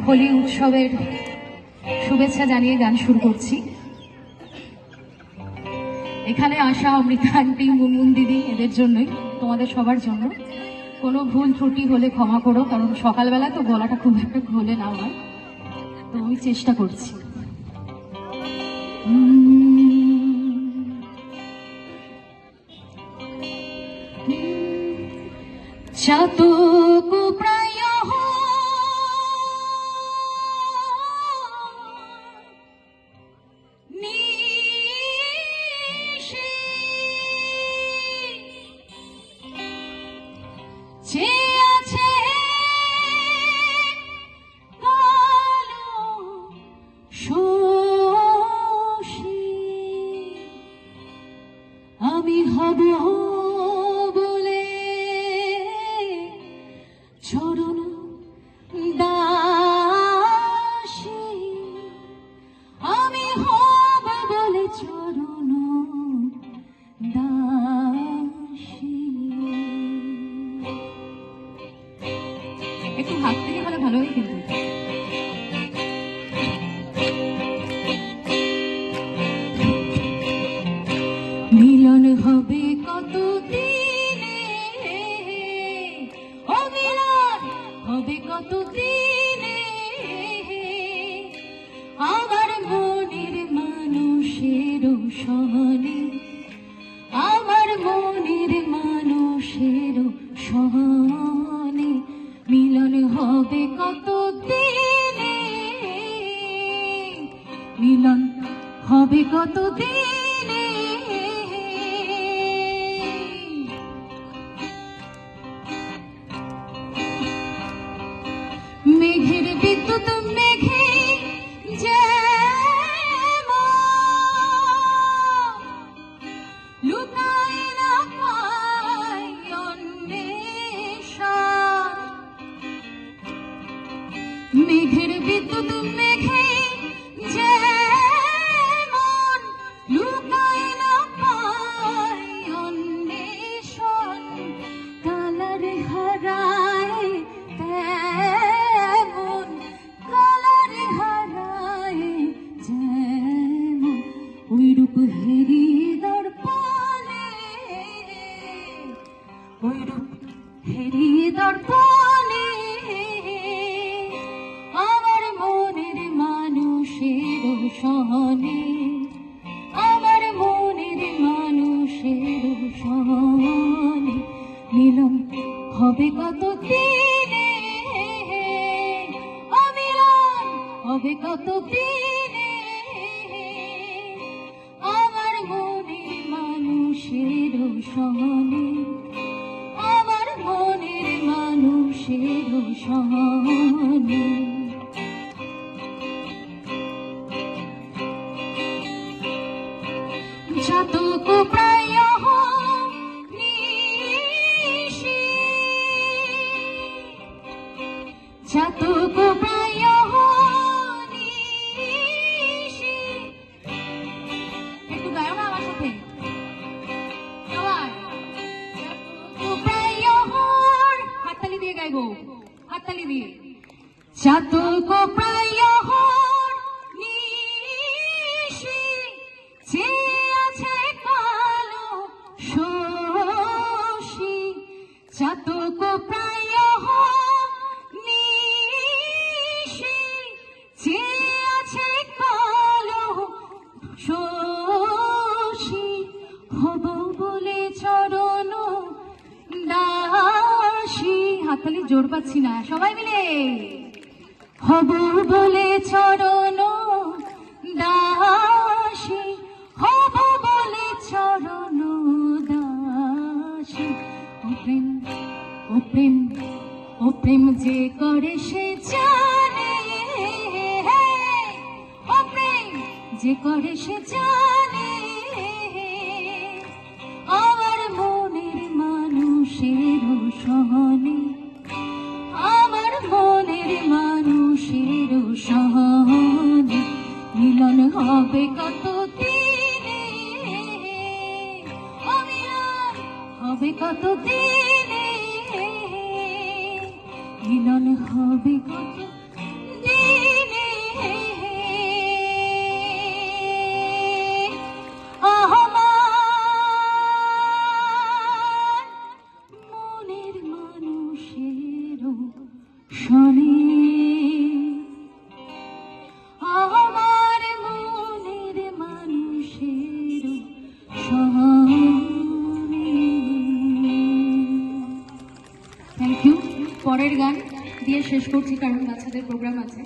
হোলি উৎসবের শুভেচ্ছা জানিয়ে গান শুরু করছি। এখানে আসা অমৃতা আন্টি, মুনমুন দিদি, এদের জন্যই, তোমাদের সবার জন্য। কোনো ভুল ত্রুটি হলে ক্ষমা করো, কারণ সকালবেলা তো গলাটা খুব একটা খোলে না হয়, তো আমি চেষ্টা করছি। চাতক প্রায় আমি হব বলে চরণ দাসী, আমি হব বলে চরণ দাসী। একটু হাত থেকে হলে ভালো হয় কিন্তু। মিলন হবে কত দিনে, ও মিলন হবে কত দিনে, আমার মনের মানুষের সহনে, আমার মনের মানুষের সহনে মিলন হবে কত দিনে, মিলন হবে কত দিনে। মেঘের বিদ্যুৎ মেঘে লুকায় না পায় অন্বেষণ, মেঘের বিদ্যুৎ মেঘে যেমন লুকায় না পায় অন্বেষণ, কালার হারায় তেমন, কালার হারায় যেমন, ওই রূপ হেরি দর্পণে, ওই রূপ হেরি দর্পণে আমার মনের মানুষের সহনে, আমার মনের মানুষের সহনে মিলন হবে কত দিনে, মিলন হবে কত দিনে, আমার মনের মানুষের সহনে, আমার মনের মানুষের সহনে। চাতক প্রায় নিশি, চাতক প্রায় নিশি, একটু গায়ো না আমার সাথে সবাই। চাতক প্রায়, হাততালি দিয়ে গাইবো, হাততালি দিয়ে। চাতক প্রায় নিশি, যে আছে কালো শশী, চাতক প্রায় নিশি, যে আছে কালো শশী, হব বলে চরণ দাসী। হাততালি জোর পাচ্ছি না, সবাই মিলে। হব বলে চরণ দাসী, হব বলে চরণ দাসী। ও প্রেম, ও প্রেম, ও প্রেম যে করে সে জানে, ও প্রেম যে করে সে জানে, আমার মনের মানুষের সহনে, আমার মনের মানুষের সহনে মিলন হবে কত দিনে, মিলন হবে কত দিনে, মিলন হবে কত দিনে। পরের গান দিয়ে শেষ করছি কারণ বাচ্চাদের প্রোগ্রাম আছে।